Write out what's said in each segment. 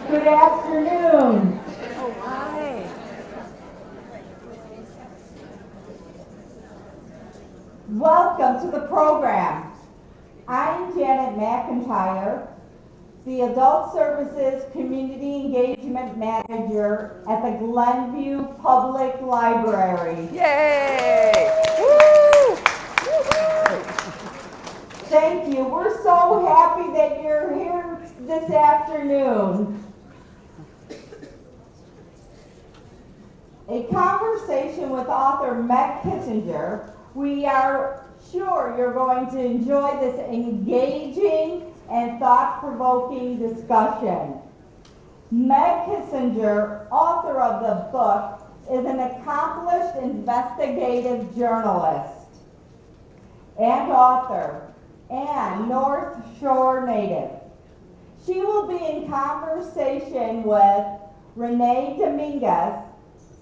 Good afternoon. Oh, hi. Welcome to the program. I'm Janet McIntyre, the Adult Services Community Engagement Manager at the Glenview Public Library. Yay! Woo! Thank you. We're so happy that you're here this afternoon. A conversation with author Meg Kissinger. We are sure you're going to enjoy this engaging and thought-provoking discussion. Meg Kissinger, author of the book, is an accomplished investigative journalist and author and North Shore native. She will be in conversation with Renee Dominguez,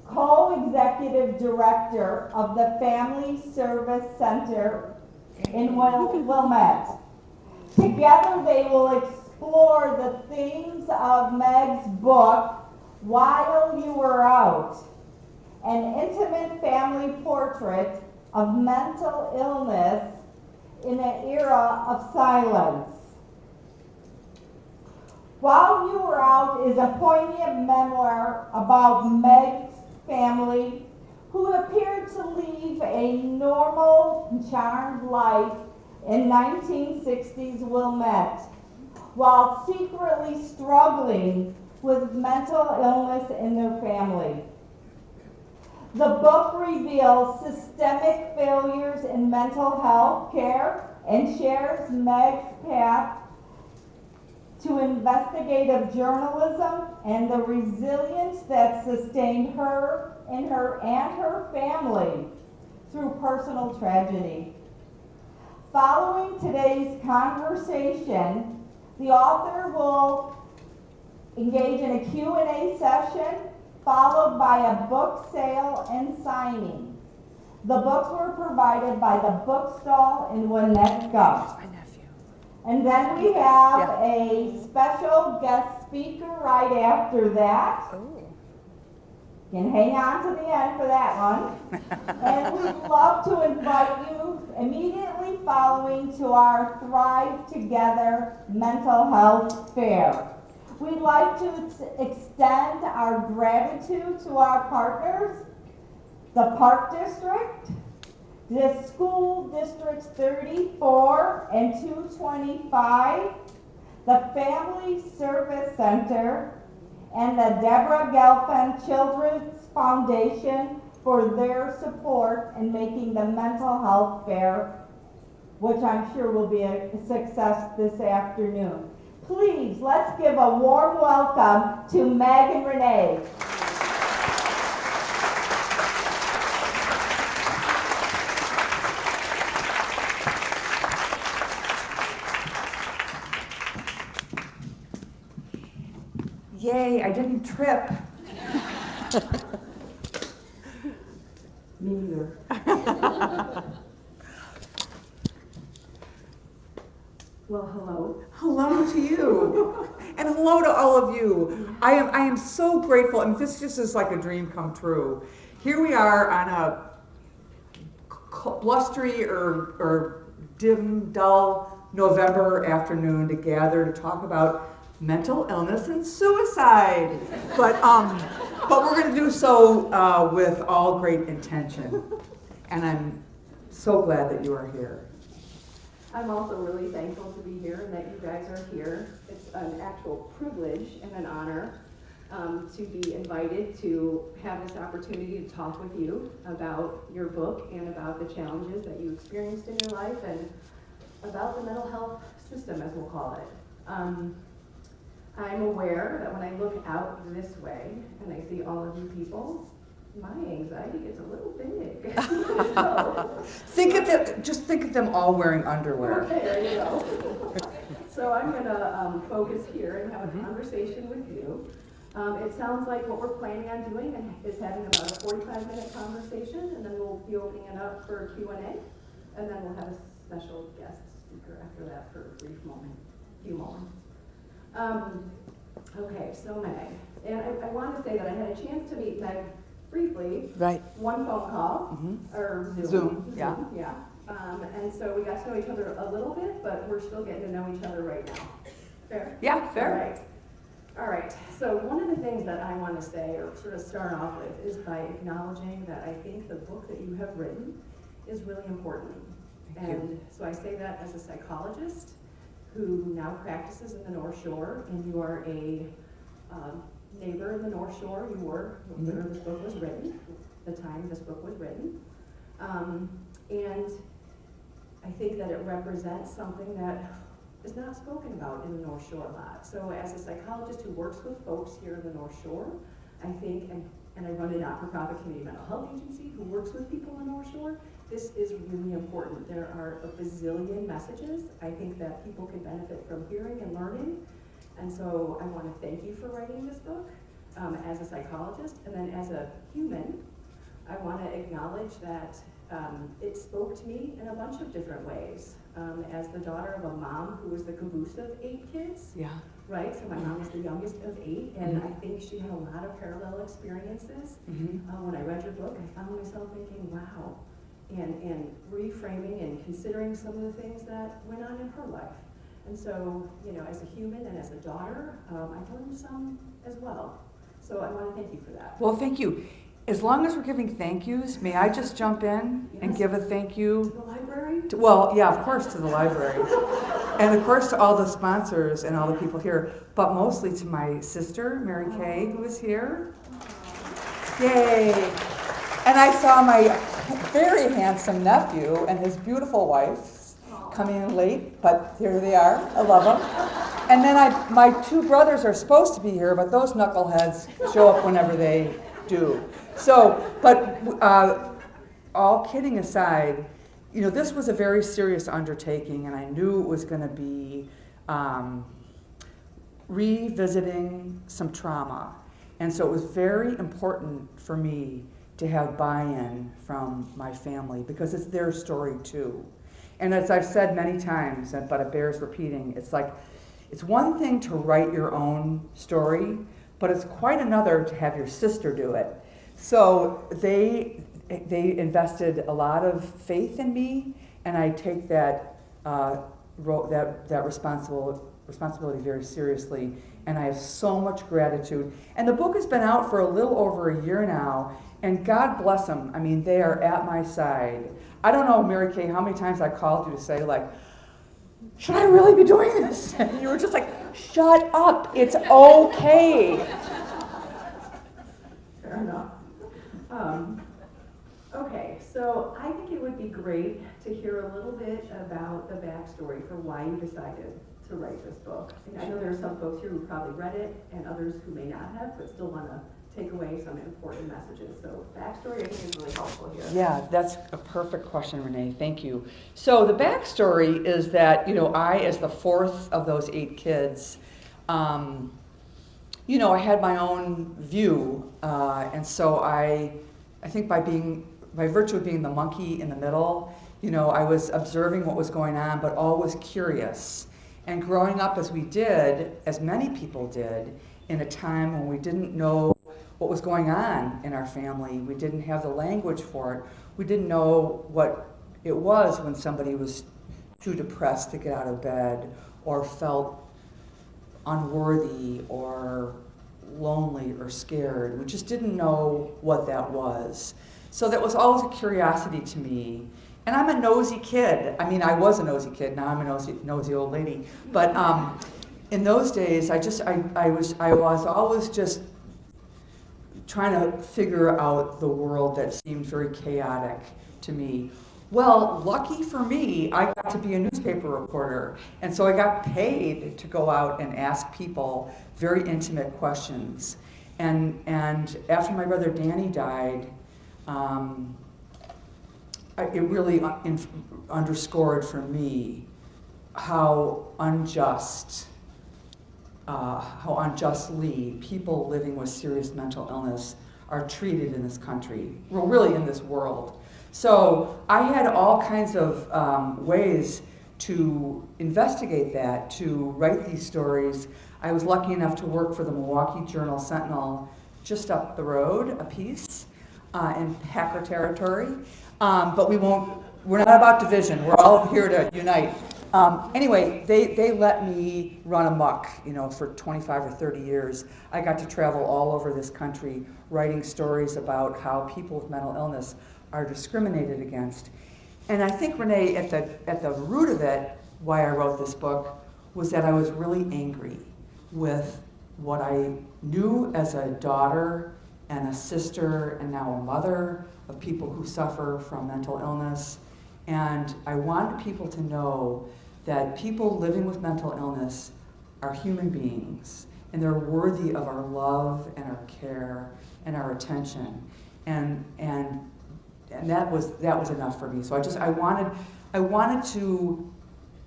co-executive director of the Family Service Center in Wilmette. Together they will explore the themes of Meg's book, While You Were Out, an intimate family portrait of mental illness in an era of silence. While You Were Out is a poignant memoir about Meg's family, who appeared to lead a normal, charmed life in 1960s Wilmette, while secretly struggling with mental illness in their family. The book reveals systemic failures in mental health care and shares Meg's path to investigative journalism and the resilience that sustained her and her family through personal tragedy. Following today's conversation, the author will engage in a Q&A session followed by a book sale and signing. The books were provided by the bookstall in Winnetka. And then we have a special guest speaker right after that. Oh. You can hang on to the end for that one. And we'd love to invite you immediately following to our Thrive Together Mental Health Fair. We'd like to extend our gratitude to our partners, the Park District, the School Districts 34 and 225, the Family Service Center, and the Deborah Gelfen Children's Foundation for their support in making the mental health fair, which I'm sure will be a success this afternoon. Please, let's give a warm welcome to Meg and Renee. Yay, I didn't trip. Me neither. Well, hello. Hello to you. And hello to all of you. I am so grateful, and this just is like a dream come true. Here we are on a blustery or dim, dull November afternoon to gather to talk about mental illness and suicide. But we're going to do so with all great intention. And I'm so glad that you are here. I'm also really thankful to be here and that you guys are here. It's an actual privilege and an honor to be invited to have this opportunity to talk with you about your book and about the challenges that you experienced in your life and about the mental health system, as we'll call it. I'm aware that when I look out this way and I see all of you people, my anxiety gets a little big. Just think of them all wearing underwear. Okay, there you go. So I'm going to focus here and have a conversation with you. It sounds like what we're planning on doing is having about a 45-minute conversation, and then we'll be opening it up for a Q&A, and then we'll have a special guest speaker after that for a few moments. Okay, so Meg, and I want to say that I had a chance to meet Meg briefly. Right. One phone call, Mhm. or Zoom. Zoom, yeah. Yeah. And so we got to know each other a little bit, but we're still getting to know each other right now. Fair? Yeah, fair. All right. All right. So one of the things that I want to say, or sort of start off with, is by acknowledging that I think the book that you have written is really important. Thank you. And so I say that as a psychologist who now practices in the North Shore, and you are a neighbor in the North Shore. You were when this book was written, the time this book was written. And I think that it represents something that is not spoken about in the North Shore a lot. So as a psychologist who works with folks here in the North Shore, I think, and I run a not-for-profit community mental health agency who works with people in the North Shore, this is really important. There are a bazillion messages I think that people can benefit from hearing and learning. And so I want to thank you for writing this book as a psychologist. And then as a human, I want to acknowledge that it spoke to me in a bunch of different ways. As the daughter of a mom who was the caboose of 8 kids, Yeah. right? So my mom was the youngest of 8, and I think she had a lot of parallel experiences. When I read your book, I found myself thinking, wow, and reframing and considering some of the things that went on in her life. And so, you know, as a human and as a daughter, I learned some as well. So I want to thank you for that. Well, thank you. As long as we're giving thank yous, may I just jump in and Yes. give a thank you? To the library? Well, yeah, of course, to the library. And of course to all the sponsors and all the people here, but mostly to my sister, Mary Kay, who is here. Yay! And I saw my very handsome nephew and his beautiful wife coming in late, but here they are. I love them. And then my 2 brothers are supposed to be here, but those knuckleheads show up whenever they do. So, but all kidding aside, you know, this was a very serious undertaking, and I knew it was going to be revisiting some trauma. And so it was very important for me to have buy-in from my family, because it's their story too. And as I've said many times, but it bears repeating, it's like, it's one thing to write your own story, but it's quite another to have your sister do it. So they invested a lot of faith in me, and I take that responsibility very seriously, and I have so much gratitude. And the book has been out for a little over a year now, and God bless them. I mean, they are at my side. I don't know, Mary Kay, how many times I called you to say, like, should I really be doing this? And you were just like, shut up, it's okay. Fair enough. Okay, so I think it would be great to hear a little bit about the backstory for why you decided to write this book. And I know there are some folks here who probably read it, and others who may not have, but still want to take away some important messages. So backstory, I think, is really helpful here. Yeah, that's a perfect question, Renee. Thank you. So the backstory is that, you know, I, as the 4th of those 8 kids, you know, I had my own view, and so I think by virtue of being the monkey in the middle, you know, I was observing what was going on, but always curious. And growing up as we did, as many people did, in a time when we didn't know what was going on in our family, we didn't have the language for it, we didn't know what it was when somebody was too depressed to get out of bed, or felt unworthy, or lonely, or scared. We just didn't know what that was. So that was always a curiosity to me. And I'm a nosy kid. I mean, I was a nosy kid. Now I'm a nosy old lady. But in those days, I was always just trying to figure out the world that seemed very chaotic to me. Well, lucky for me, I got to be a newspaper reporter. And so I got paid to go out and ask people very intimate questions. And after my brother Danny died, it really underscored for me how unjustly people living with serious mental illness are treated in this country, well, really in this world. So I had all kinds of ways to investigate that, to write these stories. I was lucky enough to work for the Milwaukee Journal-Sentinel just up the road a piece in hacker territory. But we're not about division. We're all here to unite. Anyway, they let me run amok, for 25 or 30 years. I got to travel all over this country writing stories about how people with mental illness are discriminated against. And I think, Renee, at the root of it, why I wrote this book, was that I was really angry with what I knew as a daughter and a sister and now a mother of people who suffer from mental illness. And I wanted people to know that people living with mental illness are human beings, and they're worthy of our love and our care and our attention. And that was enough for me. So I wanted to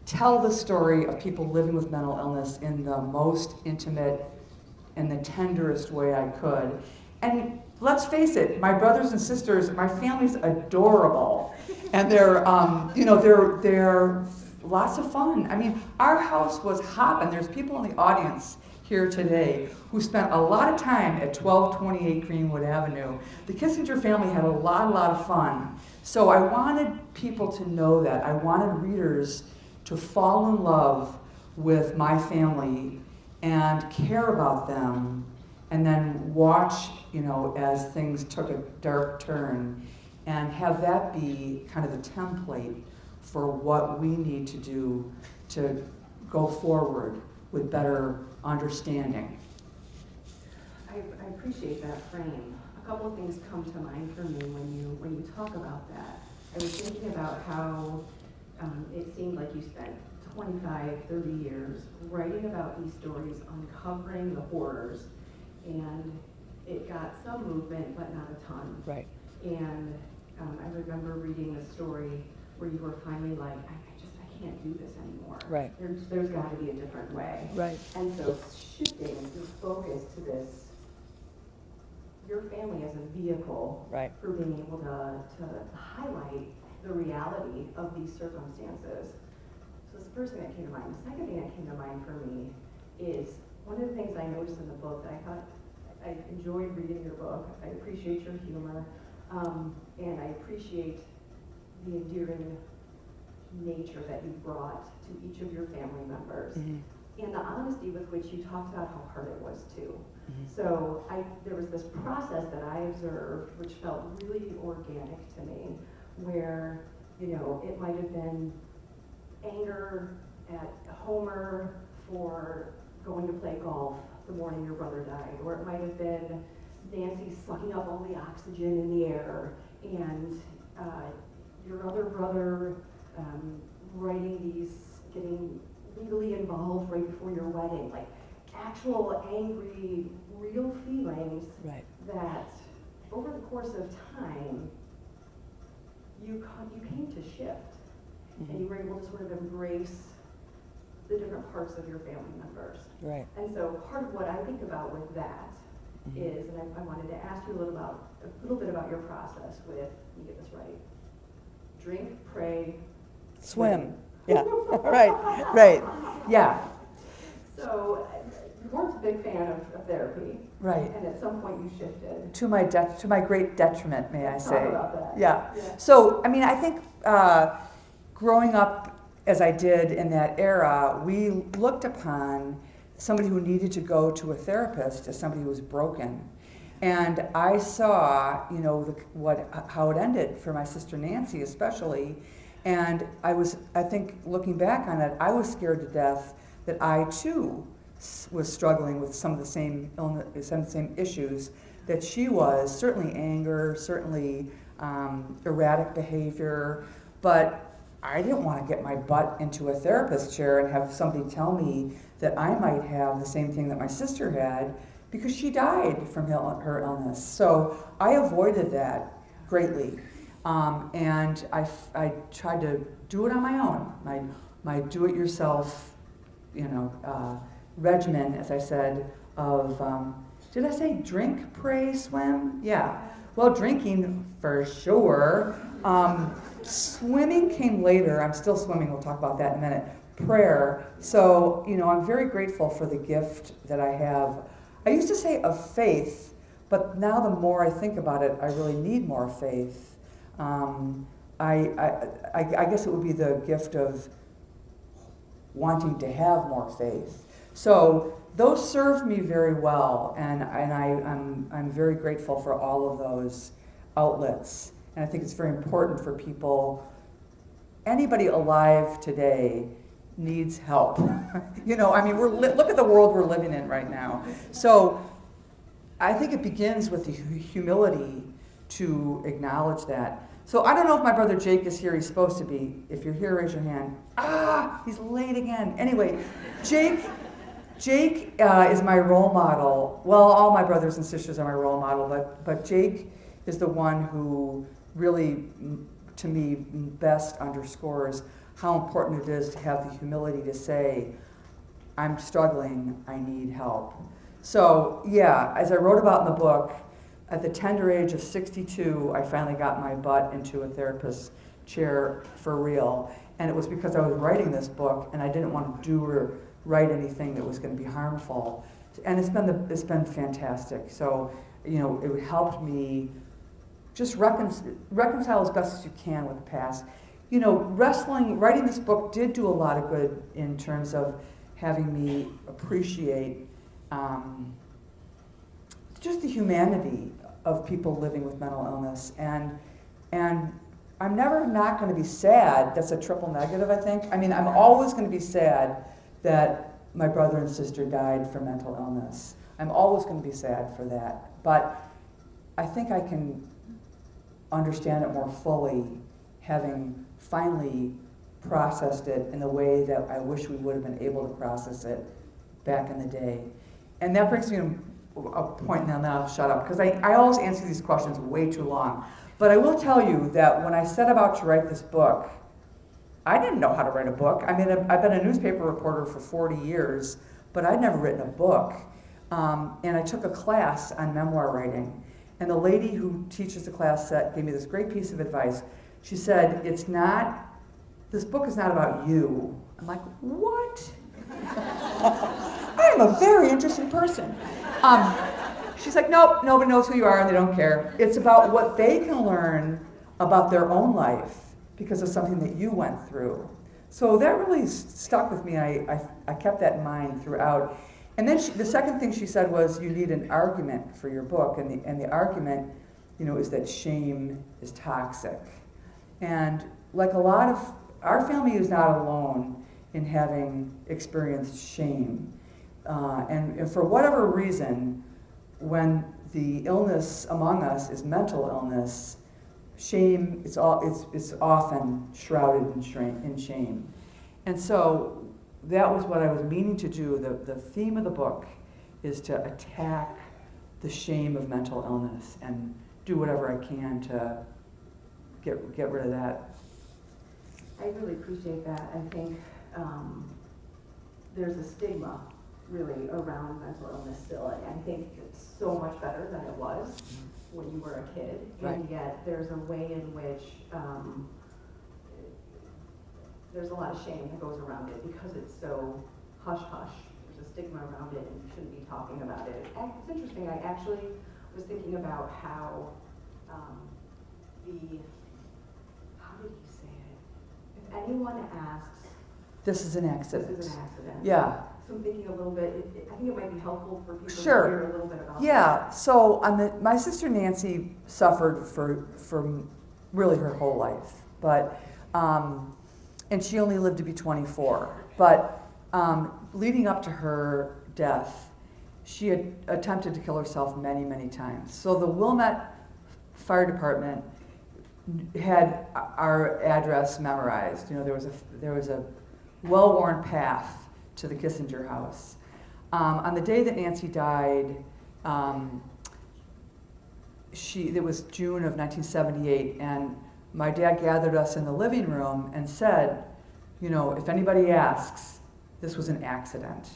tell the story of people living with mental illness in the most intimate and the tenderest way I could. And let's face it, my brothers and sisters, my family's adorable, and they're lots of fun. I mean, our house was hopping. There's people in the audience here today who spent a lot of time at 1228 Greenwood Avenue. The Kissinger family had a lot of fun. So I wanted people to know that. I wanted readers to fall in love with my family and care about them, and then watch, as things took a dark turn, and have that be kind of the template for what we need to do to go forward with better understanding. I appreciate that frame. A couple of things come to mind for me when you talk about that. I was thinking about how it seemed like you spent 25, 30 years writing about these stories, uncovering the horrors, and it got some movement, but not a ton. Right. And I remember reading a story where you were finally like, I can't do this anymore. Right. There's got to be a different way. Right. And so shifting this focus to this, your family as a vehicle Right. for being able to highlight the reality of these circumstances. So it's the first thing that came to mind. The second thing that came to mind for me is one of the things I noticed in the book that I thought I enjoyed reading your book. I appreciate your humor, and I appreciate the endearing nature that you brought to each of your family members, and the honesty with which you talked about how hard it was too. So there was this process that I observed which felt really organic to me, where it might have been anger at Homer for going to play golf the morning your brother died, or it might have been Nancy sucking up all the oxygen in the air, and your other brother getting legally involved right before your wedding, like actual angry, real feelings. Right. That over the course of time, you came to shift, and you were able to sort of embrace the different parts of your family members. Right. And so part of what I think about with that is, and I wanted to ask you a little bit about your process with, let me get this right, drink, pray, Swim. Yeah. Right. Yeah. So you weren't a big fan of therapy. Right. And at some point you shifted. To my great detriment, may I say. Talk about that. Yeah. Yeah. So, I mean, I think growing up as I did in that era, we looked upon somebody who needed to go to a therapist as somebody who was broken. And I saw, how it ended for my sister Nancy especially. And I think looking back on it, I was scared to death that I too was struggling with some of the same illness, some of the same issues that she was. Certainly anger, certainly erratic behavior, but I didn't want to get my butt into a therapist chair and have somebody tell me that I might have the same thing that my sister had, because she died from her illness. So I avoided that greatly. And I tried to do it on my own. My do-it-yourself, regimen, as I said, of, did I say drink, pray, swim? Yeah. Well, drinking for sure. Swimming came later. I'm still swimming. We'll talk about that in a minute. prayer. So, I'm very grateful for the gift that I have. I used to say of faith, but now the more I think about it, I really need more faith. I guess it would be the gift of wanting to have more faith. So those serve me very well, and I'm very grateful for all of those outlets. And I think it's very important for people. Anybody alive today needs help. Look at the world we're living in right now. So I think it begins with the humility to acknowledge that. So I don't know if my brother Jake is here. He's supposed to be. If you're here, raise your hand. He's late again. Anyway, Jake is my role model. Well, all my brothers and sisters are my role model, but Jake is the one who really, to me, best underscores how important it is to have the humility to say, I'm struggling, I need help. So yeah, as I wrote about in the book, at the tender age of 62, I finally got my butt into a therapist's chair for real. And it was because I was writing this book and I didn't want to do or write anything that was going to be harmful. And it's been fantastic. So, it helped me just reconcile as best as you can with the past. Writing this book did do a lot of good in terms of having me appreciate just the humanity of people living with mental illness. And I'm never not going to be sad. That's a triple negative, I think. I'm always going to be sad that my brother and sister died from mental illness. I'm always going to be sad for that. But I think I can understand it more fully, having finally processed it in the way that I wish we would have been able to process it back in the day. And that brings me to a point, and then I'll shut up, because I always answer these questions way too long. But I will tell you that when I set about to write this book, I didn't know how to write a book. I've been a newspaper reporter for 40 years, but I'd never written a book. And I took a class on memoir writing. And the lady who teaches the class gave me this great piece of advice. She said, this book is not about you. I'm like, what? I am a very interesting person. She's like, nope, nobody knows who you are and they don't care. It's about what they can learn about their own life because of something that you went through. So that really stuck with me. I kept that in mind throughout. And then the second thing she said was, you need an argument for your book. And the argument, is that shame is toxic. And like a lot of, our family is not alone in having experienced shame. And for whatever reason, when the illness among us is mental illness, shame is often shrouded in shame. And so that was what I was meaning to do. The theme of the book is to attack the shame of mental illness and do whatever I can to get rid of that. I really appreciate that. I think there's a stigma really around mental illness still, and I think it's so much better than it was when you were a kid, Right. And yet there's a way in which there's a lot of shame that goes around it because it's so hush-hush. There's a stigma around it and you shouldn't be talking about it. It's interesting, I actually was thinking about how how did he say it? If anyone asks, This is an accident. this is an accident. Yeah. So I'm thinking a little bit, I think it might be helpful for people Sure. to hear a little bit about Yeah, that. so my sister Nancy suffered for really her whole life, but and she only lived to be 24. But leading up to her death, she had attempted to kill herself many, many times. So the Wilmette Fire Department had our address memorized. There was a well-worn path to the Kissinger house. On the day that Nancy died, it was June of 1978, and my dad gathered us in the living room and said, if anybody asks, this was an accident.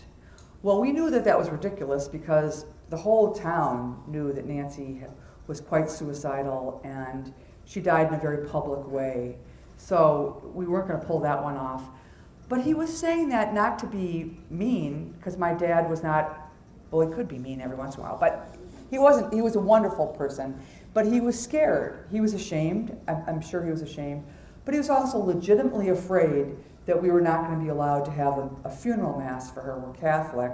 Well, we knew that was ridiculous because the whole town knew that Nancy was quite suicidal and she died in a very public way. So we weren't going to pull that one off. But he was saying that not to be mean, because my dad was not, well, he could be mean every once in a while, but he wasn't. He was a wonderful person, but he was scared. He was ashamed. I'm sure he was ashamed, but he was also legitimately afraid that we were not going to be allowed to have a funeral mass for her. We're Catholic,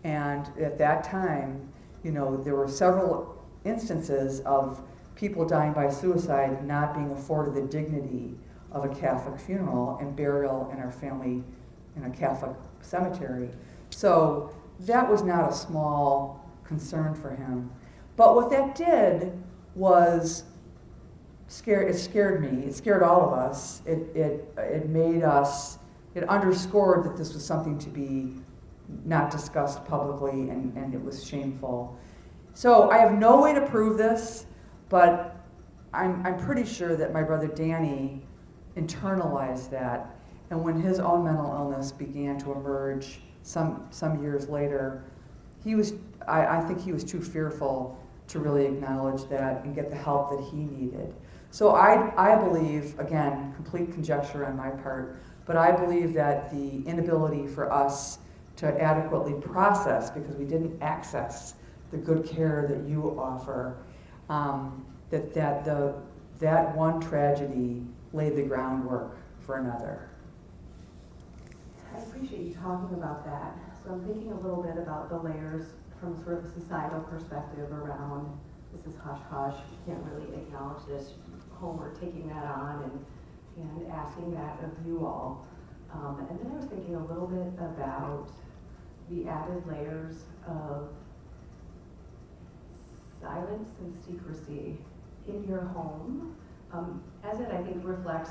and at that time, you know, there were several instances of people dying by suicide not being afforded the dignity of a Catholic funeral and burial in our family in a Catholic cemetery. So that was not a small concern for him. But what that did was it scared me. It scared all of us. It made us, it underscored that this was something to be not discussed publicly, and it was shameful. So I have no way to prove this, but I'm pretty sure that my brother Danny internalized that, and when his own mental illness began to emerge some years later, I think he was too fearful to really acknowledge that and get the help that he needed. So I believe, again, complete conjecture on my part, but I believe that the inability for us to adequately process, because we didn't access the good care that you offer, that one tragedy laid the groundwork for another. I appreciate you talking about that. So I'm thinking a little bit about the layers from sort of a societal perspective around this is hush-hush, we can't really acknowledge this, Homer taking that on and asking that of you all. And then I was thinking a little bit about the added layers of silence and secrecy in your home, as it, I think, reflects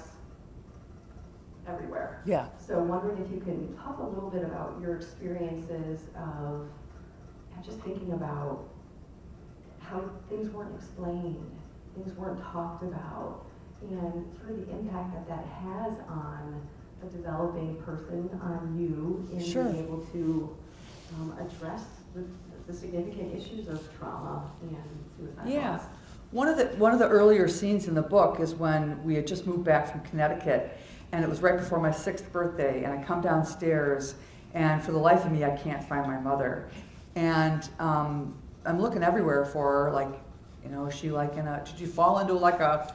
everywhere. Yeah. So wondering if you can talk a little bit about your experiences of just thinking about how things weren't explained, things weren't talked about, and sort of the impact that that has on a developing person, on you, in Sure. being able to address the significant issues of trauma and suicide. Yeah. loss. One of the earlier scenes in the book is when we had just moved back from Connecticut, and it was right before my 6th birthday, and I come downstairs, and for the life of me, I can't find my mother. And I'm looking everywhere for her, like, you know, is she like did you fall into like a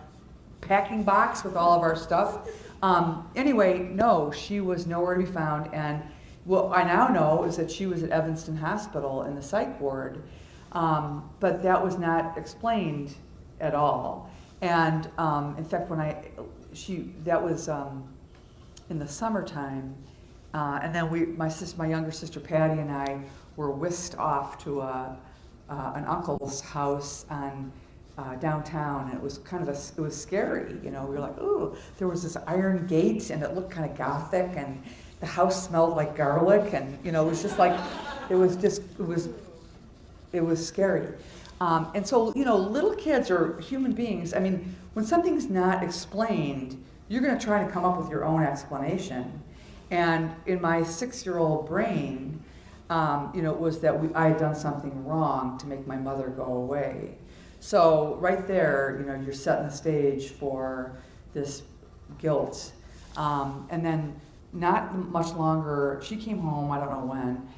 packing box with all of our stuff? Anyway, no, she was nowhere to be found, and what I now know is that she was at Evanston Hospital in the psych ward, but that was not explained at all. And in fact, that was in the summertime, and then my younger sister Patty and I were whisked off to an uncle's house on downtown, and it was it was scary, you know. We were like, ooh, there was this iron gate, and it looked kind of gothic, and the house smelled like garlic, and you know, it was just like, it was scary. And so, you know, little kids are human beings. I mean, when something's not explained, you're going to try to come up with your own explanation. And in my 6-year-old brain, you know, it was that I had done something wrong to make my mother go away. So right there, you know, you're setting the stage for this guilt. And then not much longer, she came home, I don't know when,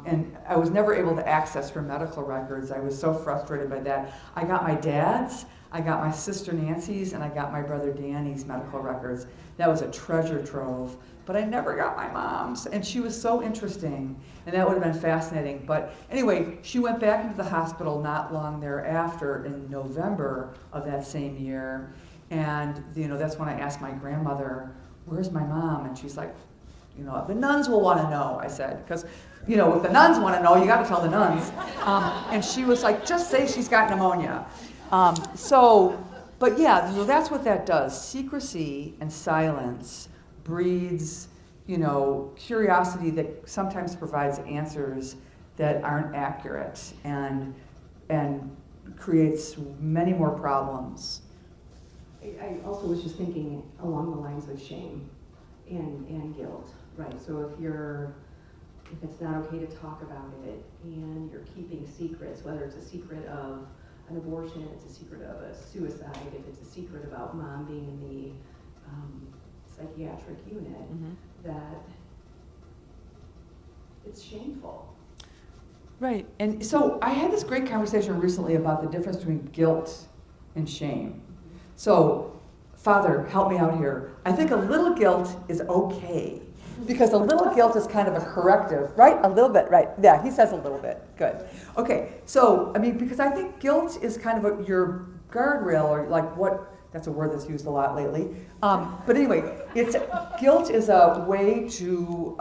and I was never able to access her medical records. I was so frustrated by that. I got my dad's, I got my sister Nancy's, and I got my brother Danny's medical records. That was a treasure trove, but I never got my mom's, and she was so interesting, and that would have been fascinating. But anyway, she went back into the hospital not long thereafter in November of that same year, and you know, that's when I asked my grandmother, where's my mom? And she's like, you know, the nuns will want to know, I said, because, you know, if the nuns want to know, you got to tell the nuns. And she was like, just say she's got pneumonia. But yeah, so that's what that does. Secrecy and silence breeds, you know, curiosity that sometimes provides answers that aren't accurate and creates many more problems. I also was just thinking along the lines of shame and guilt, right? So if it's not okay to talk about it and you're keeping secrets, whether it's a secret of an abortion, it's a secret of a suicide, if it's a secret about mom being in the psychiatric unit, that it's shameful. Right. And so I had this great conversation recently about the difference between guilt and shame. So, Father, help me out here. I think a little guilt is okay. Because a little guilt is kind of a corrective, right? A little bit, right? Yeah, he says a little bit. Good. Okay, so, I mean, because I think guilt is kind of your guardrail, or like what, that's a word that's used a lot lately. But anyway, guilt is a way to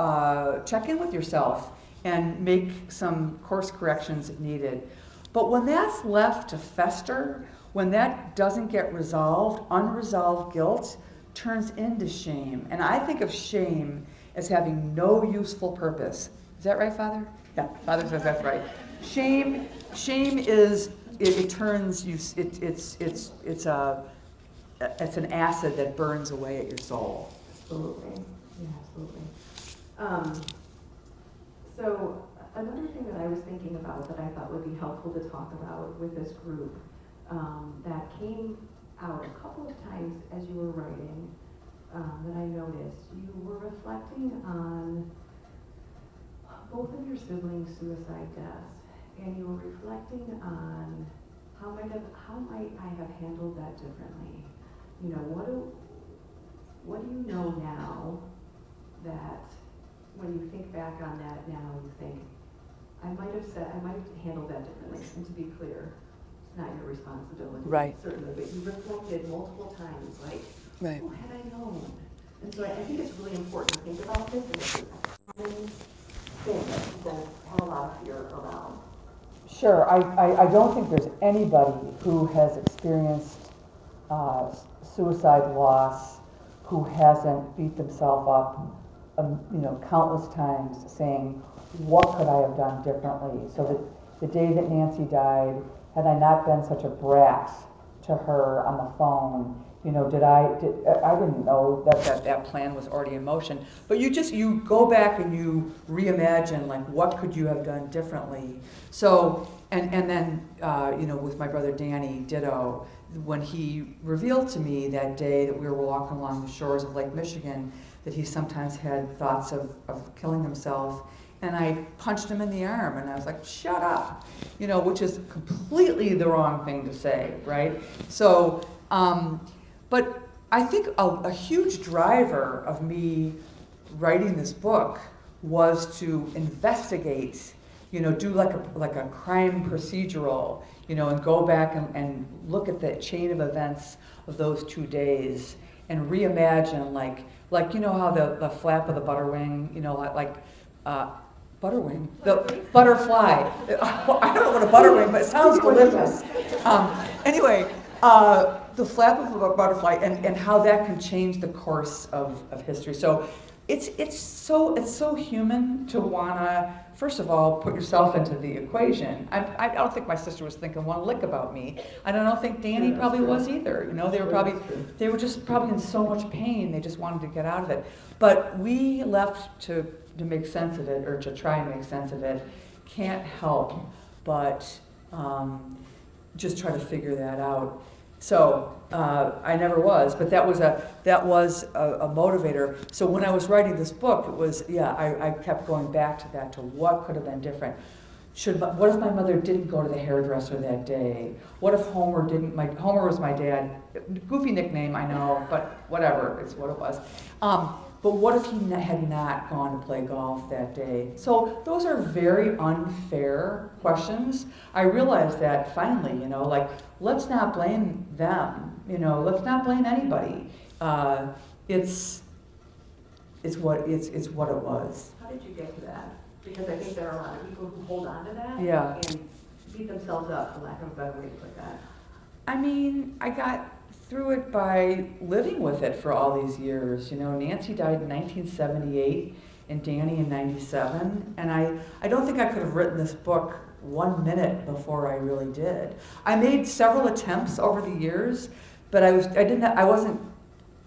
check in with yourself and make some course corrections if needed. But when that's left to fester, when that doesn't get resolved, unresolved guilt turns into shame. And I think of shame as having no useful purpose. Is that right, Father? Yeah, Father says that's right. Shame is it turns you. It's an acid that burns away at your soul. Absolutely, yeah, absolutely. So another thing that I was thinking about that I thought would be helpful to talk about with this group that came out a couple of times as you were writing. That I noticed, you were reflecting on both of your siblings' suicide deaths, and you were reflecting on how might I have handled that differently? You know, what do you know now that when you think back on that now, you think I might have handled that differently? And to be clear, it's not your responsibility, Right. certainly, but you reflected multiple times, like. Right. Oh, had I known? And so I think it's really important to think about this, and it's a common thing that people have a lot of fear around. Sure, I don't think there's anybody who has experienced suicide loss who hasn't beat themselves up, countless times saying, what could I have done differently? So the day that Nancy died, had I not been such a brat to her on the phone, I didn't know that plan was already in motion. But you go back and you reimagine, like, what could you have done differently? So, and then, with my brother Danny, ditto, when he revealed to me that day that we were walking along the shores of Lake Michigan, that he sometimes had thoughts of killing himself. And I punched him in the arm, and I was like, shut up, which is completely the wrong thing to say, right? So, but I think a huge driver of me writing this book was to investigate, do like a crime procedural, and go back and look at the chain of events of those 2 days and reimagine, like how the flap of the butterwing, butterwing? The butterfly. I don't know what a butterwing, but it sounds delicious. Anyway, the flap of a butterfly and how that can change the course of history. So it's so human to wanna, first of all, put yourself into the equation. I don't think my sister was thinking one lick about me. I don't think Danny probably was either. They were just probably in so much pain, they just wanted to get out of it. But we left to make sense of it, or to try and make sense of it, can't help but just try to figure that out. So I never was, but that was a motivator. So when I was writing this book, it was, I kept going back to that, to what could have been different. What if my mother didn't go to the hairdresser that day? What if Homer was my dad, goofy nickname, I know, but whatever, it's what it was. But what if he had not gone to play golf that day? So those are very unfair questions. I realized that finally, let's not blame them. Let's not blame anybody. It's what it was. How did you get to that? Because I think there are a lot of people who hold on to that and beat themselves up, for lack of a better way to put that. I mean, I got through it by living with it for all these years. Nancy died in 1978 and Danny in 97, and I don't think I could have written this book 1 minute before I really did. I made several attempts over the years, but I wasn't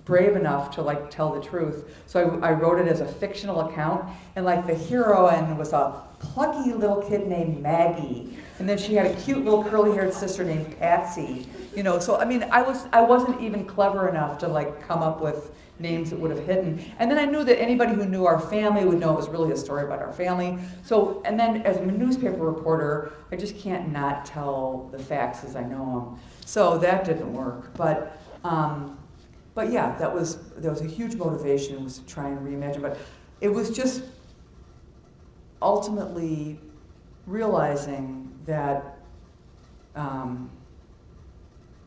brave enough to like tell the truth. So I wrote it as a fictional account, and like the heroine was a plucky little kid named Maggie, and then she had a cute little curly-haired sister named Patsy. You know, so I mean, I wasn't even clever enough to like come up with names that would have hidden. And then I knew that anybody who knew our family would know it was really a story about our family. So, and then as a newspaper reporter, I just can't not tell the facts as I know them. So that didn't work. But yeah, that was a huge motivation, was to try and reimagine. But it was just ultimately realizing that,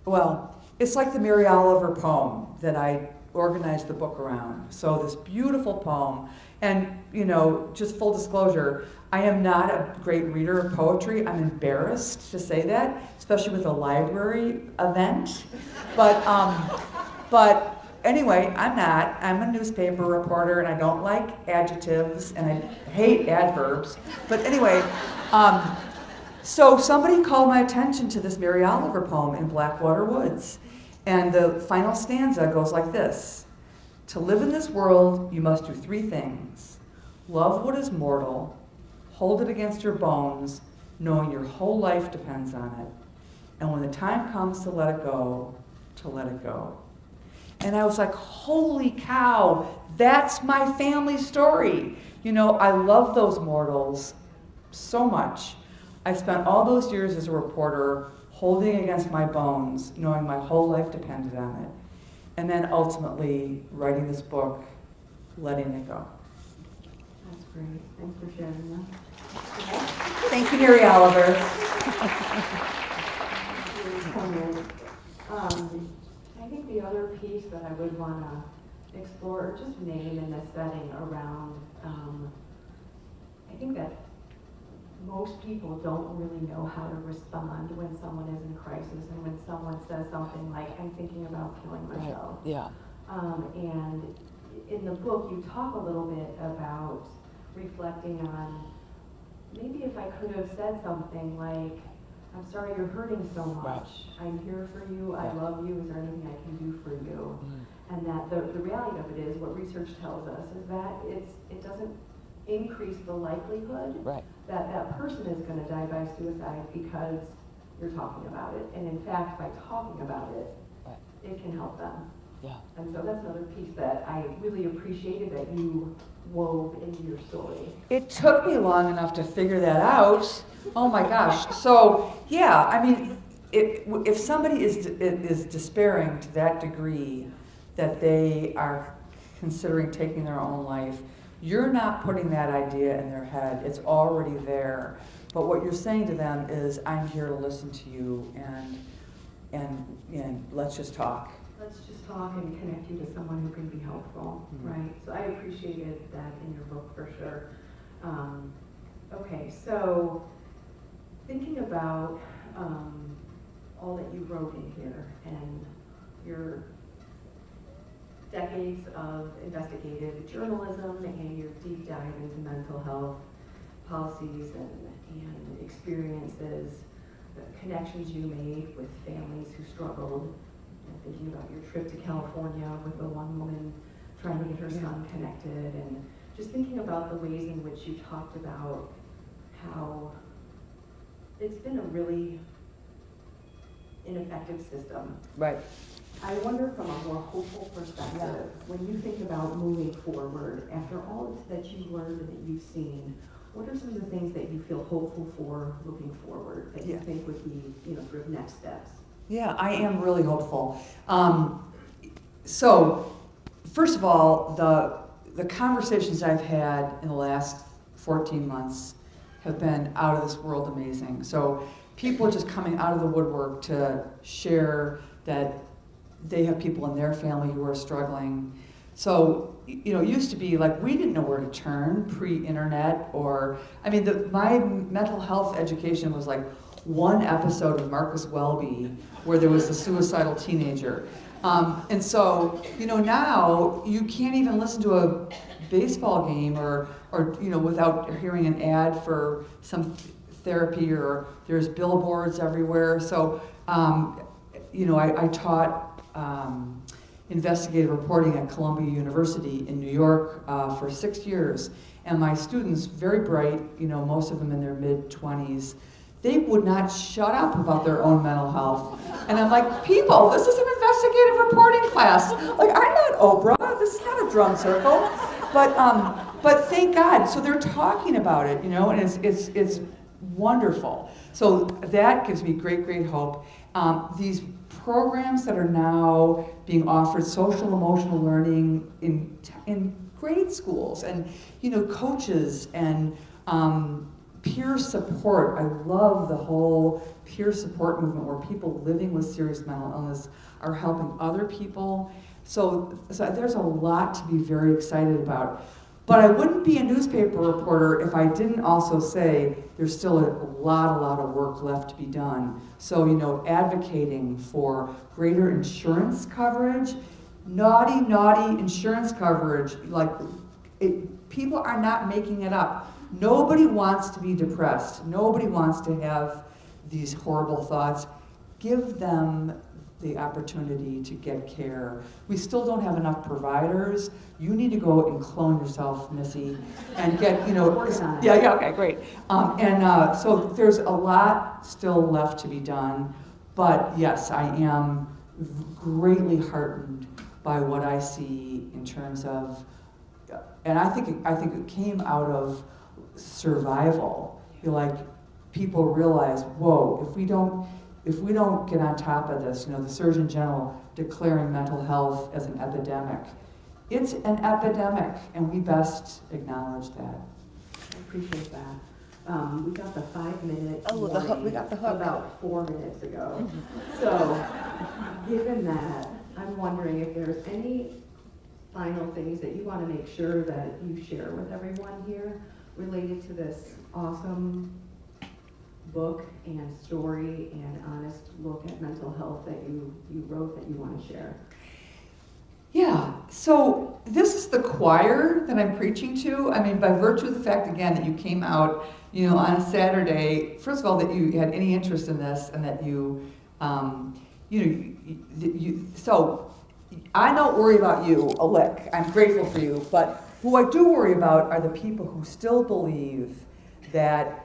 well, it's like the Mary Oliver poem that I organized the book around. So this beautiful poem, and you know, just full disclosure, I am not a great reader of poetry. I'm embarrassed to say that, especially with a library event. But anyway, I'm not. I'm a newspaper reporter, and I don't like adjectives, and I hate adverbs. But anyway, so somebody called my attention to this Mary Oliver poem in Blackwater Woods. And the final stanza goes like this: to live in this world, you must do three things. Love what is mortal, hold it against your bones, knowing your whole life depends on it. And when the time comes to let it go, to let it go. And I was like, holy cow, that's my family story. You know, I love those mortals so much. I spent all those years as a reporter holding against my bones, knowing my whole life depended on it. And then ultimately writing this book, letting it go. That's great. Thanks for sharing that. Thank you, Mary Oliver. I think the other piece that I would want to explore, or just name in this setting around, I think that most people don't really know how to respond when someone is in crisis and when someone says something like, I'm thinking about killing myself. Right. Yeah. And in the book, you talk a little bit about reflecting on maybe if I could have said something like, I'm sorry you're hurting so much. Right. I'm here for you. I Yeah. love you. Is there anything I can do for you? And that the reality of it is, what research tells us is that it doesn't increase the likelihood Right. that that person is going to die by suicide because you're talking about it. And in fact, by talking about it, Right. it can help them. Yeah. And so that's another piece that I really appreciated that you wove into your story. It took me long enough to figure that out. Oh my gosh. So yeah, I mean, if somebody is despairing to that degree that they are considering taking their own life, you're not putting that idea in their head. It's already there. But what you're saying to them is, I'm here to listen to you, and let's just talk. Let's just talk and connect you to someone who can be helpful, right? So I appreciated that in your book for sure. Okay, so thinking about all that you wrote in here and your decades of investigative journalism and your deep dive into mental health policies and experiences, the connections you made with families who struggled, and thinking about your trip to California with the one woman trying to get her son connected, and just thinking about the ways in which you talked about how it's been a really ineffective system. Right. I wonder from a more hopeful perspective, when you think about moving forward, after all that you've learned and that you've seen, what are some of the things that you feel hopeful for looking forward that you think would be, sort of next steps? Yeah, I am really hopeful. So, first of all, the conversations I've had in the last 14 months have been out of this world amazing. So, people are just coming out of the woodwork to share that they have people in their family who are struggling. So, it used to be like we didn't know where to turn pre-internet, or, my mental health education was like one episode of Marcus Welby where there was a suicidal teenager. And so, now you can't even listen to a baseball game or without hearing an ad for some therapy, or there's billboards everywhere. So, I taught investigative reporting at Columbia University in New York for 6 years. And my students, very bright, most of them in their mid-20s, they would not shut up about their own mental health. And I'm like, people, this is an investigative reporting class. Like, I'm not Oprah, this is not a drum circle. But thank God, so they're talking about it, and it's wonderful. So that gives me great, great hope. These programs that are now being offered, social emotional learning in grade schools, and coaches and peer support. I love the whole peer support movement where people living with serious mental illness are helping other people. So there's a lot to be very excited about. But I wouldn't be a newspaper reporter if I didn't also say there's still a lot of work left to be done. So, advocating for greater insurance coverage, naughty insurance coverage, people are not making it up. Nobody wants to be depressed. Nobody wants to have these horrible thoughts. Give them the opportunity to get care. We still don't have enough providers. You need to go and clone yourself, Missy, and get, yeah, okay, great. So there's a lot still left to be done, but yes, I am greatly heartened by what I see in terms of, and I think it came out of survival. People realize, whoa, if we don't get on top of this, the Surgeon General declaring mental health as an epidemic. It's an epidemic, and we best acknowledge that. I appreciate that. We got the 5-minute we got the hook. about 4 minutes ago. So, given that, I'm wondering if there's any final things that you want to make sure that you share with everyone here related to this awesome book and story and honest look at mental health that you wrote that you want to share. Yeah, so this is the choir that I'm preaching to. I mean, by virtue of the fact, again, that you came out, on a Saturday, first of all, that you had any interest in this and that so I don't worry about you a lick. I'm grateful for you, but who I do worry about are the people who still believe that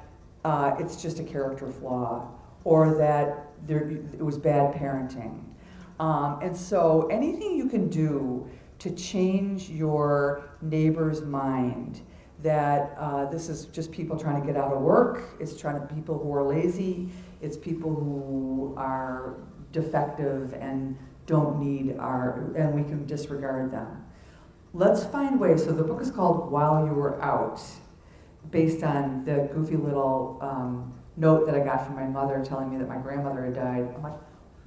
it's just a character flaw or that it was bad parenting. And so anything you can do to change your neighbor's mind that this is just people trying to get out of work, it's people who are lazy, it's people who are defective and don't need and we can disregard them. Let's find ways. So the book is called While You Were Out, based on the goofy little note that I got from my mother telling me that my grandmother had died. I'm like,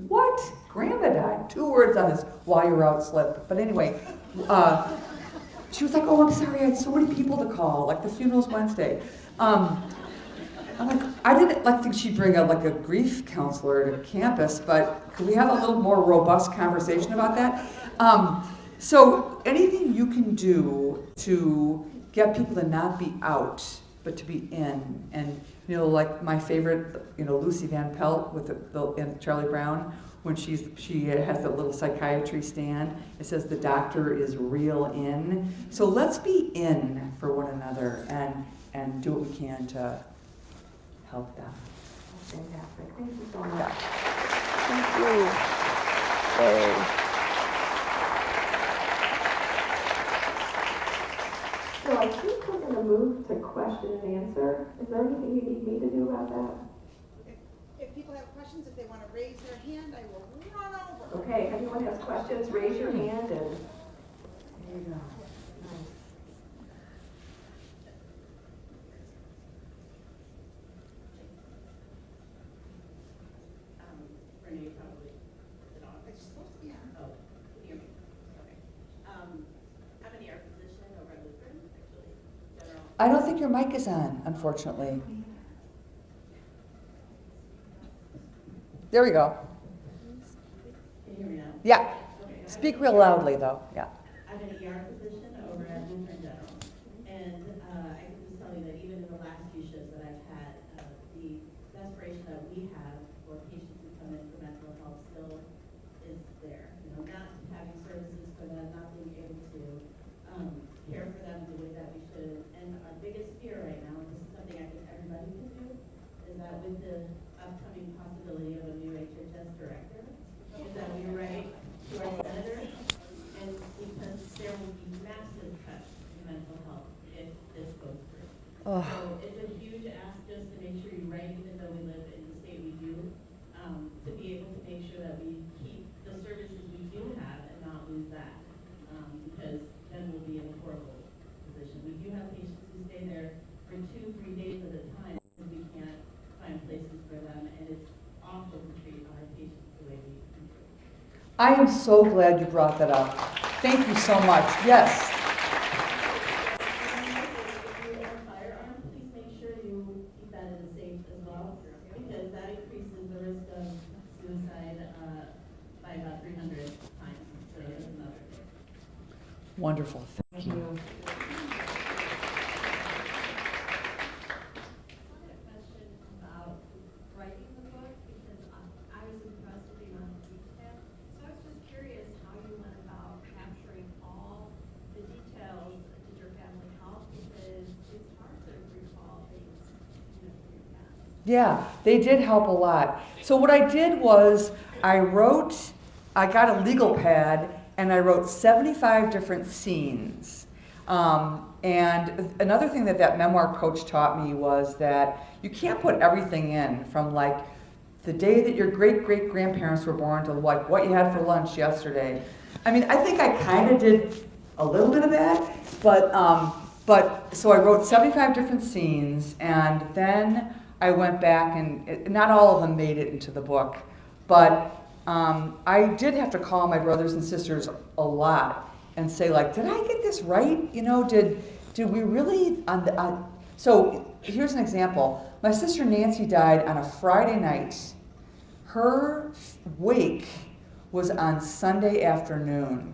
what? Grandma died? 2 words on this while you were out slip. But anyway, she was like, oh, I'm sorry, I had so many people to call, like the funeral's Wednesday. I'm like, I didn't think she'd bring a grief counselor to campus, but could we have a little more robust conversation about that? So anything you can do to get people to not be out, but to be in, and like my favorite, Lucy Van Pelt with and Charlie Brown, when she has the little psychiatry stand, it says the doctor is real in. So let's be in for one another and do what we can to help them. Fantastic. Thank you so much. Thank you. Hey. So I think we're going to move to question and answer. Is there anything you need me to do about that? If people have questions, if they want to raise their hand, I will run over. Okay, if anyone has questions, raise your hand and there you go. Nice. Renee probably. It's supposed to be on. Oh, can you hear me? Okay. I'm an ER physician over at Lutheran, actually. General. I don't think your mic is on, unfortunately. There we go. Can you hear me now? Yeah. Okay. Speak real loudly, though. Yeah. I'm an ER physician over at Lutheran General. And I can just tell you that even in the last few shifts that I've had, the desperation that we have for patients who come in for mental health still is there. Not having services for them, not being able to care for them the way that we should. And our biggest fear right now, and this is something I think everybody can do, is that with the upcoming possibility of a new HHS director, is that we write to our senators, and because there will be massive cuts in mental health if this goes through. Oh. So it's a huge ask just to make sure you write, even though we live in the state we do, to be able to make sure that we keep the services we do have and not lose that, because then we'll be in a horrible position. We do have patients who stay there for 2-3 days at a time because we can't find places for them, and it's awful to treat our patients the way we do. I am so glad you brought that up. Thank you so much. Yes. If you are a firearm, please make sure you keep that in the safe as well, because that increases the risk of suicide by about 300 times. So there's another thing. Wonderful. Thank you. I had a question about writing the book because I was impressed with the amount of detail. So I was just curious how you went about capturing all the details. Did your family help? Because it's hard to recall things, from your past. Yeah, they did help a lot. So what I did was I got a legal pad and I wrote 75 different scenes. And another thing that memoir coach taught me was that you can't put everything in, from like the day that your great-great-grandparents were born to like what you had for lunch yesterday. I mean, I think I kind of did a little bit of that, but so I wrote 75 different scenes, and then I went back and not all of them made it into the book, but I did have to call my brothers and sisters a lot and say, like, did I get this right? You know, did we really, so here's an example. My sister Nancy died on a Friday night. Her wake was on Sunday afternoon.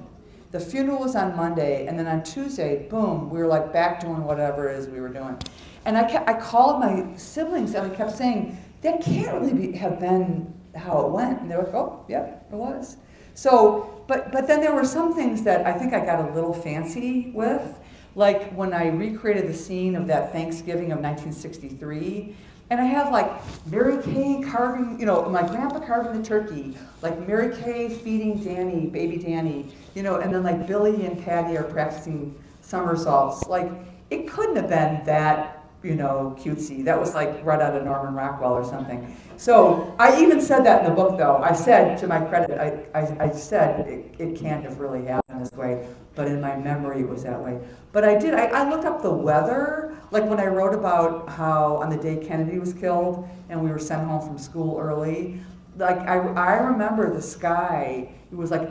The funeral was on Monday, and then on Tuesday, boom, we were like back doing whatever it is we were doing. And I called my siblings and I kept saying, that can't really have been how it went. And they were like, oh, yep, it was. So, but then there were some things that I think I got a little fancy with, like when I recreated the scene of that Thanksgiving of 1963, and I have like Mary Kay carving, you know, my grandpa carving the turkey, like Mary Kay feeding Danny, baby Danny, you know, and then like Billy and Patty are practicing somersaults. Like, it couldn't have been that, you know, cutesy. That was like right out of Norman Rockwell or something. So I even said that in the book, though. I said, to my credit, I said it can't have really happened this way, but in my memory it was that way. But I did. I looked up the weather, like when I wrote about how on the day Kennedy was killed and we were sent home from school early. Like I remember the sky. It was like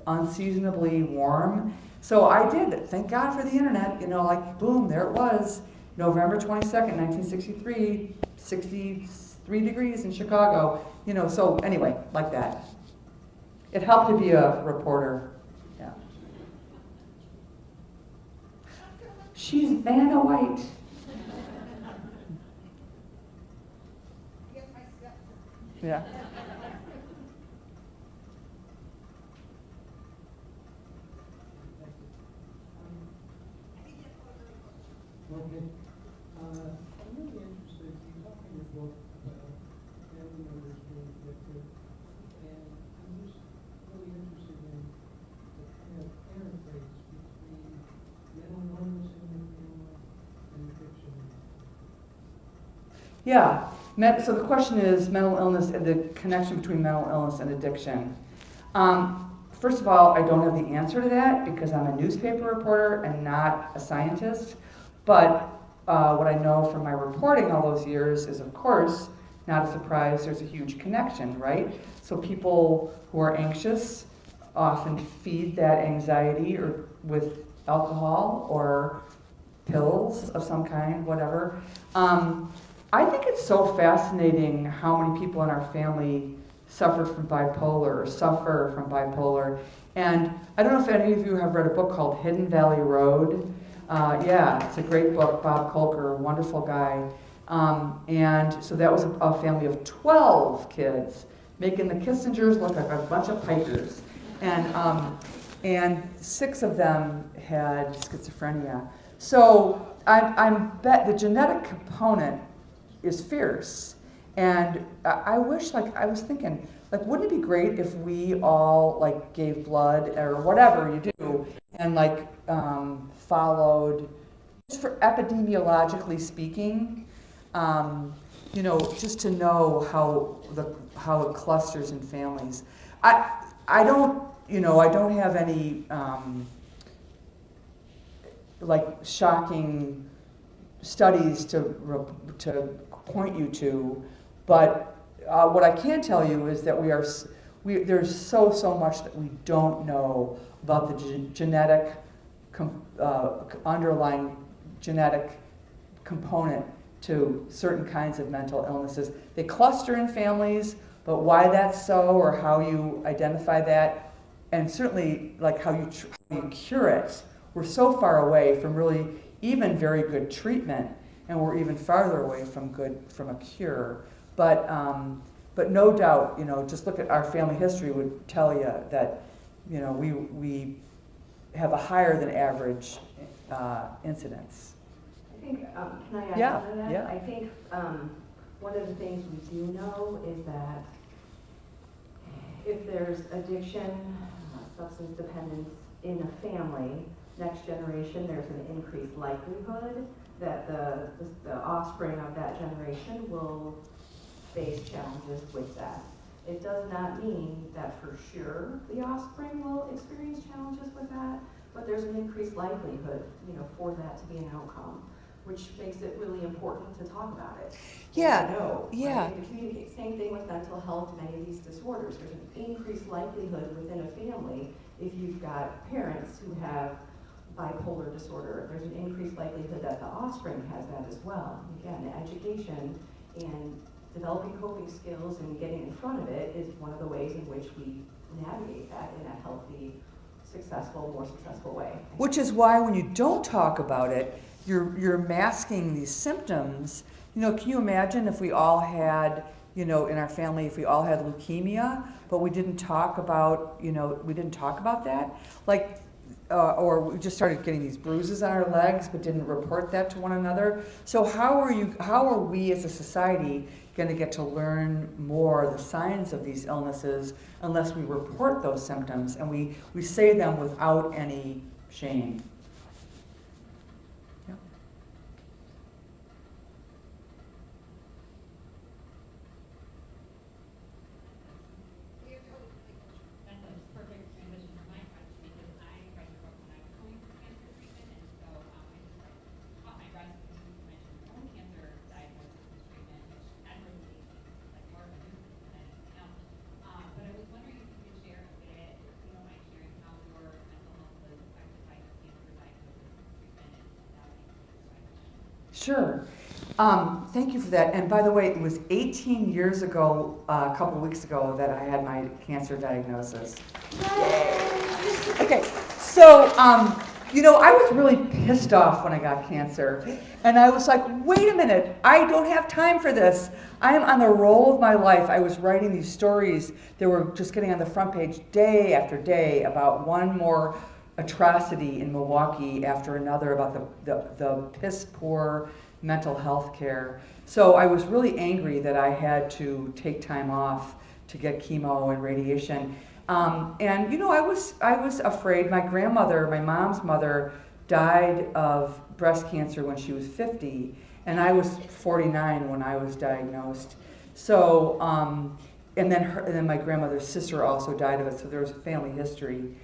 unseasonably warm. So I did. Thank God for the internet. You know, like boom, there it was. November 22nd, 1963, 63 degrees in Chicago. You know, so anyway, like that. It helped to be a reporter. Yeah. She's Vanna White. Yeah. Okay. I'm really interested, you talk in your book about family members being addicted, and I'm just really interested in the kind of interface between mental illness in your family and addiction. Yeah. So the question is mental illness and the connection between mental illness and addiction. First of all, I don't have the answer to that because I'm a newspaper reporter and not a scientist. But what I know from my reporting all those years is, of course, not a surprise, there's a huge connection, right? So people who are anxious often feed that anxiety or with alcohol or pills of some kind, whatever. I think it's so fascinating how many people in our family suffer from bipolar. And I don't know if any of you have read a book called Hidden Valley Road. Yeah, it's a great book. Bob Kolker, wonderful guy. And so that was a family of 12 kids, making the Kissingers look like a bunch of pikers. And and 6 of them had schizophrenia. So I'm bet the genetic component is fierce. And I wish, like, I was thinking, like, wouldn't it be great if we all, like, gave blood or whatever you do and, like, followed, just for epidemiologically speaking, you know, just to know how it clusters in families. I don't, you know, I don't have any, like, shocking studies to point you to, but what I can tell you is that there's so much that we don't know about the genetic underlying genetic component to certain kinds of mental illnesses. They cluster in families, but why that's so, or how you identify that, and certainly like how you cure it. We're so far away from really even very good treatment, and we're even farther away from a cure. But no doubt, you know, just look at our family history would tell you that, you know, we have a higher than average incidence. I think, can I add Yeah, on to that? yeah. I think one of the things we do know is that if there's addiction, substance dependence in a family, next generation, there's an increased likelihood that the offspring of that generation will face challenges with that. It does not mean that for sure the offspring will experience challenges with that, but there's an increased likelihood, you know, for that to be an outcome, which makes it really important to talk about it. Yeah, Know, yeah. Right? And to communicate. Same thing with mental health, many of these disorders. There's an increased likelihood within a family if you've got parents who have bipolar disorder. There's an increased likelihood that the offspring has that as well. Again, education and developing coping skills and getting in front of it is one of the ways in which we navigate that in a healthy, more successful way. Which is why when you don't talk about it, you're masking these symptoms. You know, can you imagine if we all had, you know, in our family, if we all had leukemia, but we didn't talk about, you know, we didn't talk about that? Like, or we just started getting these bruises on our legs, but didn't report that to one another. So how are we as a society going to get to learn more the signs of these illnesses unless we report those symptoms and we say them without any shame? Yeah. That's a perfect transition to my question because I read your book when I was going through cancer treatment, and so I just caught my breath because you mentioned your own cancer diagnosis and treatment, which admittedly seems like more of a nuisance than anything else. But I was wondering if you could share a bit, if you don't mind sharing, how your mental health was affected by your cancer diagnosis and treatment, and that would be great. Sure. Thank you for that. And by the way, it was 18 years ago, a couple weeks ago, that I had my cancer diagnosis. Yay! Okay, so, you know, I was really pissed off when I got cancer. And I was like, wait a minute, I don't have time for this. I am on the roll of my life. I was writing these stories that were just getting on the front page day after day about one more atrocity in Milwaukee after another about the piss poor mental health care. So I was really angry that I had to take time off to get chemo and radiation. And you know, I was afraid. My grandmother, my mom's mother, died of breast cancer when she was 50, and I was 49 when I was diagnosed. So, and then my grandmother's sister also died of it. So there was a family history.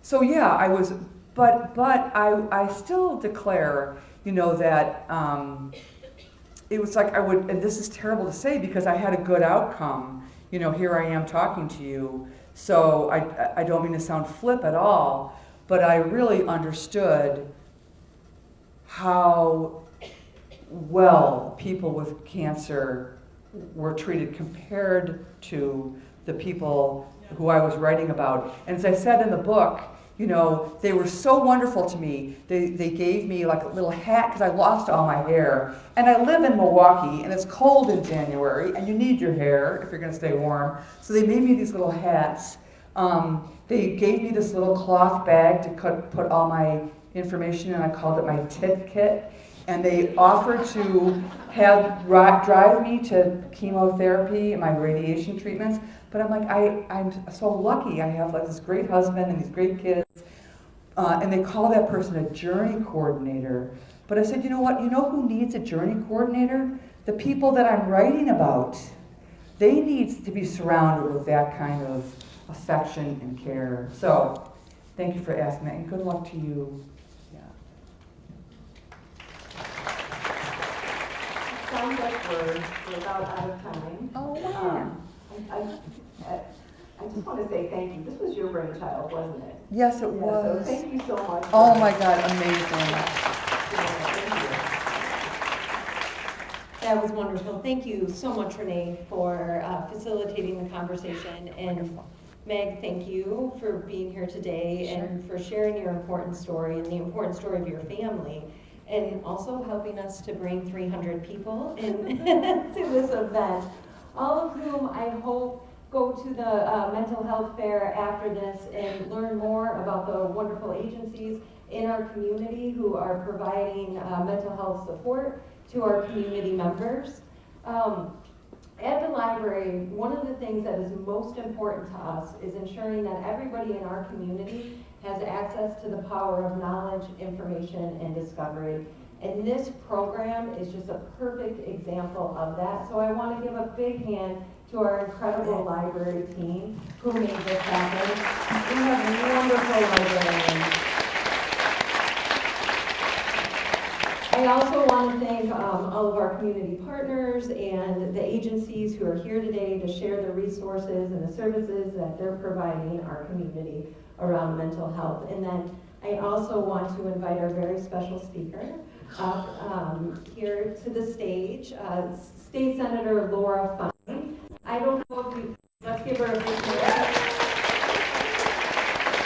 So yeah, I was, but I still declare, you know, that it was like I would, and this is terrible to say because I had a good outcome. You know, here I am talking to you. So I don't mean to sound flip at all, but I really understood how well people with cancer were treated compared to the people who I was writing about. And as I said in the book, you know, they were so wonderful to me. They gave me like a little hat because I lost all my hair. And I live in Milwaukee, and it's cold in January, and you need your hair if you're going to stay warm. So they made me these little hats They gave me this little cloth bag to put all my information in. I called it my tit kit. And they offered to drive me to chemotherapy and my radiation treatments. But I'm like, I'm so lucky. I have like this great husband and these great kids. And they call that person a journey coordinator. But I said, you know what? You know who needs a journey coordinator? The people that I'm writing about. They need to be surrounded with that kind of affection and care. So thank you for asking that, and good luck to you. Sounds like we're about out of time. Oh, wow. I just want to say thank you. This was your brainchild, wasn't it? Yes, it Yeah, was. so thank you so much. Oh my God, amazing. That was wonderful. Thank you so much, Renee, for facilitating the conversation. And Meg, thank you for being here today and for sharing your important story and the important story of your family, and also helping us to bring 300 people in to this event, all of whom I hope go to the mental health fair after this and learn more about the wonderful agencies in our community who are providing mental health support to our community members. At the library, one of the things that is most important to us is ensuring that everybody in our community has access to the power of knowledge, information, and discovery. And this program is just a perfect example of that. So I want to give a big hand to our incredible library team who made this happen. We have wonderful librarians. I also want to thank all of our community partners and the agencies who are here today to share the resources and the services that they're providing our community around mental health. And then I also want to invite our very special speaker up here to the stage, State Senator Laura Fine. I don't know if you, let's give her a big hand.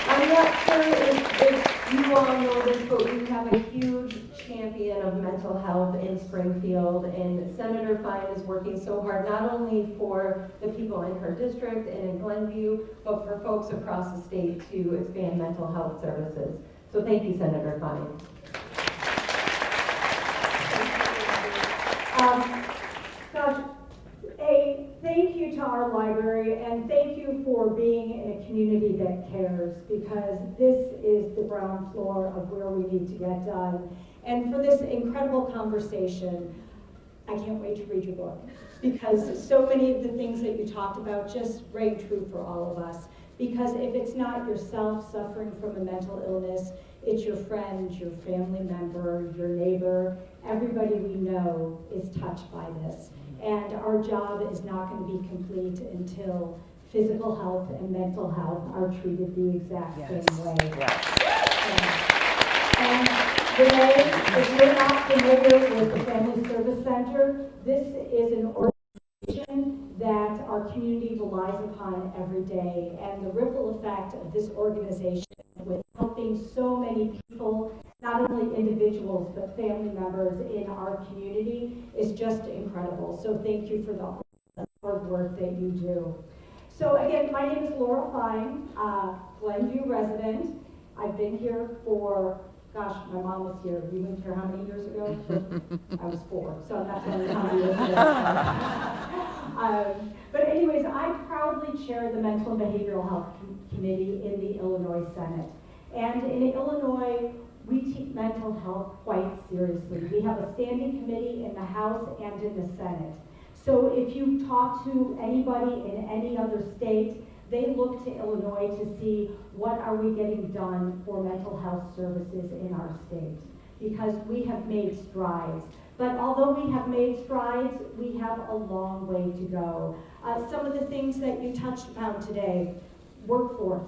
I'm not sure if you all know this, but we have a huge champion of mental health in Springfield, and Senator Fine is working so hard, not only for the people in her district and in Glenview, but for folks across the state to expand mental health services. So thank you, Senator Fine. Gosh, thank you to our library, and thank you for being in a community that cares, because this is the ground floor of where we need to get done. And for this incredible conversation, I can't wait to read your book, because so many of the things that you talked about just rang true for all of us. Because if it's not yourself suffering from a mental illness, it's your friend, your family member, your neighbor, everybody we know is touched by this. And our job is not going to be complete until physical health and mental health are treated the exact same way. And Renee, if you're not familiar with the Family Service Center, this is an organization that our community relies upon every day. And the ripple effect of this organization with helping so many people, not only individuals, but family members in our community is just incredible. So thank you for the hard work that you do. So again, my name is Laura Fine, Glenview resident. I've been here for, gosh, my mom was here. We moved here how many years ago? I was 4, so I'm not telling you how many years ago. But anyways, I proudly chair the Mental and Behavioral Health Committee in the Illinois Senate. And in Illinois, we take mental health quite seriously. We have a standing committee in the House and in the Senate. So if you talk to anybody in any other state, they look to Illinois to see what are we getting done for mental health services in our state, because we have made strides. But although we have made strides, we have a long way to go. Some of the things that you touched upon today, workforce.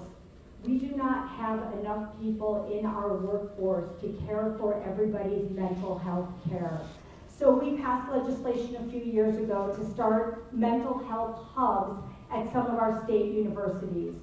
We do not have enough people in our workforce to care for everybody's mental health care. So we passed legislation a few years ago to start mental health hubs at some of our state universities.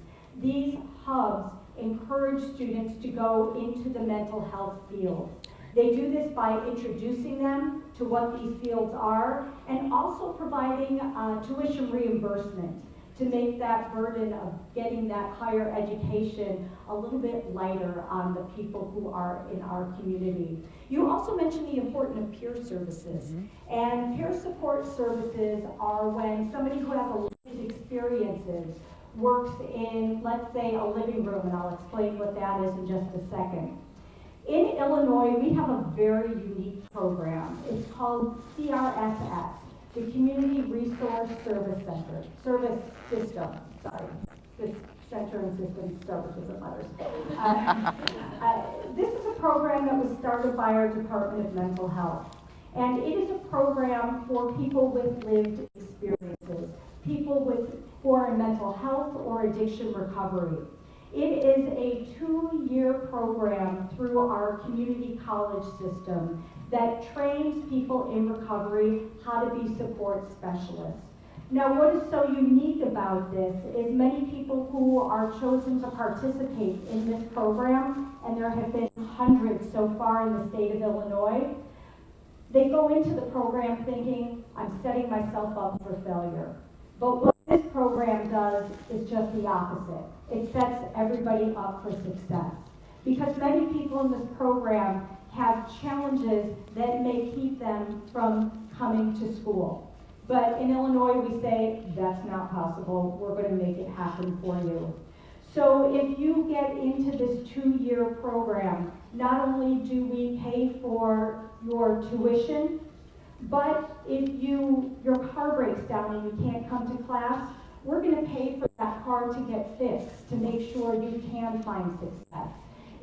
These hubs encourage students to go into the mental health field. They do this by introducing them to what these fields are and also providing tuition reimbursement. to make that burden of getting that higher education a little bit lighter on the people who are in our community. You also mentioned the importance of peer services. And peer support services are when somebody who has a lived experiences works in, let's say, a living room, and I'll explain what that is in just a second. In Illinois, we have a very unique program. It's called CRSS, the Community Resource Service System. Center and System start with different letters. This is a program that was started by our Department of Mental Health. And it is a program for people with lived experiences, people who are in mental health or addiction recovery. It is a 2-year program through our community college system that trains people in recovery how to be support specialists. Now, what is so unique about this is many people who are chosen to participate in this program, and there have been hundreds so far in the state of Illinois, they go into the program thinking, I'm setting myself up for failure. But what this program does is just the opposite. It sets everybody up for success. Because many people in this program have challenges that may keep them from coming to school. But in Illinois, we say, that's not possible. We're going to make it happen for you. So if you get into this 2-year program, not only do we pay for your tuition, but if your car breaks down and you can't come to class, we're going to pay for that car to get fixed to make sure you can find success.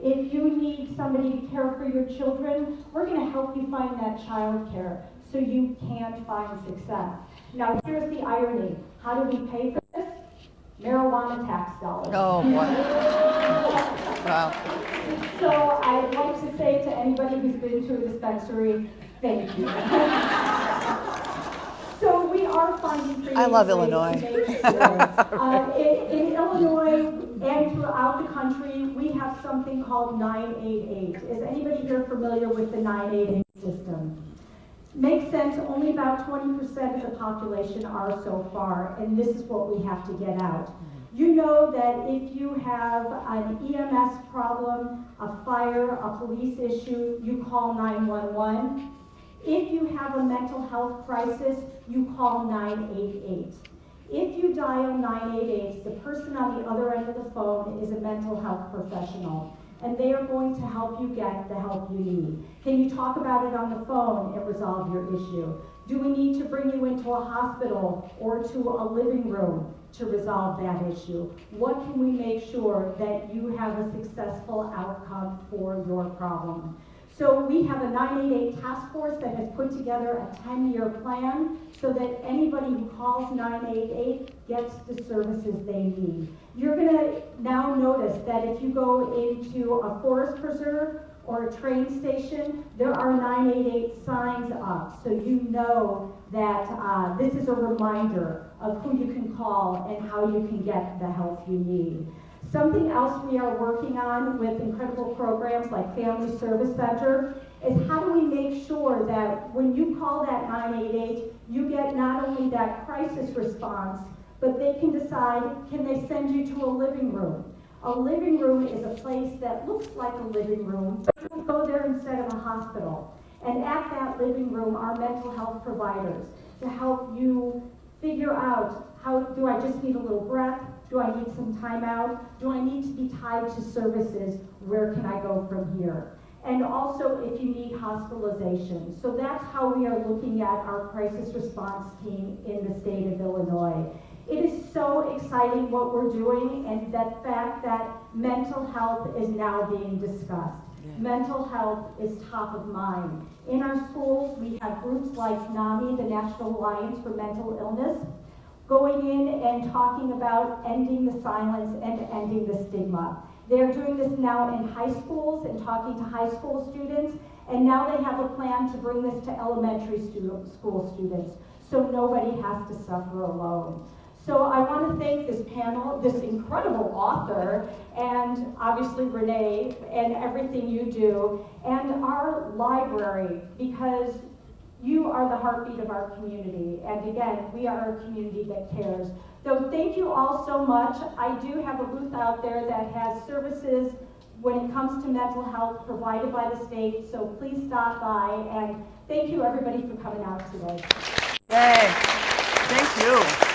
If you need somebody to care for your children, we're going to help you find that child care so you can find success. Now here's the irony. How do we pay for this? Marijuana tax dollars. Oh, boy. Wow. So I'd like to say to anybody who's been to a dispensary, thank you. So we are finding creative I love ways Illinois. to make sure. In Illinois and throughout the country, we have something called 988. Is anybody here familiar with the 988 system? Makes sense, only about 20% of the population are so far, and this is what we have to get out. You know that if you have an EMS problem, a fire, a police issue, you call 911. If you have a mental health crisis, you call 988. If you dial 988, the person on the other end of the phone is a mental health professional, and they are going to help you get the help you need. Can you talk about it on the phone and resolve your issue? Do we need to bring you into a hospital or to a living room to resolve that issue? What can we make sure that you have a successful outcome for your problem? So we have a 988 task force that has put together a 10-year plan so that anybody who calls 988 gets the services they need. You're going to now notice that if you go into a forest preserve or a train station, there are 988 signs up, so you know that this is a reminder of who you can call and how you can get the help you need. Something else we are working on with incredible programs like Family Service Center is how do we make sure that when you call that 988, you get not only that crisis response, but they can decide, can they send you to a living room? A living room is a place that looks like a living room, but you go there instead of a hospital. And at that living room are mental health providers to help you figure out, how do I just need a little breath? Do I need some time out? Do I need to be tied to services? Where can I go from here? And also if you need hospitalization. So that's how we are looking at our crisis response team in the state of Illinois. It is so exciting what we're doing, and that fact that mental health is now being discussed. Yeah. Mental health is top of mind. In our schools, we have groups like NAMI, the National Alliance for Mental Illness, going in and talking about ending the silence and ending the stigma. They're doing this now in high schools and talking to high school students, and now they have a plan to bring this to elementary school students, so nobody has to suffer alone. So I want to thank this panel, this incredible author, and obviously Renee, and everything you do, and our library, because you are the heartbeat of our community. And again, we are a community that cares. So thank you all so much. I do have a booth out there that has services when it comes to mental health provided by the state, so please stop by, and thank you everybody for coming out today. Yay. Thank you.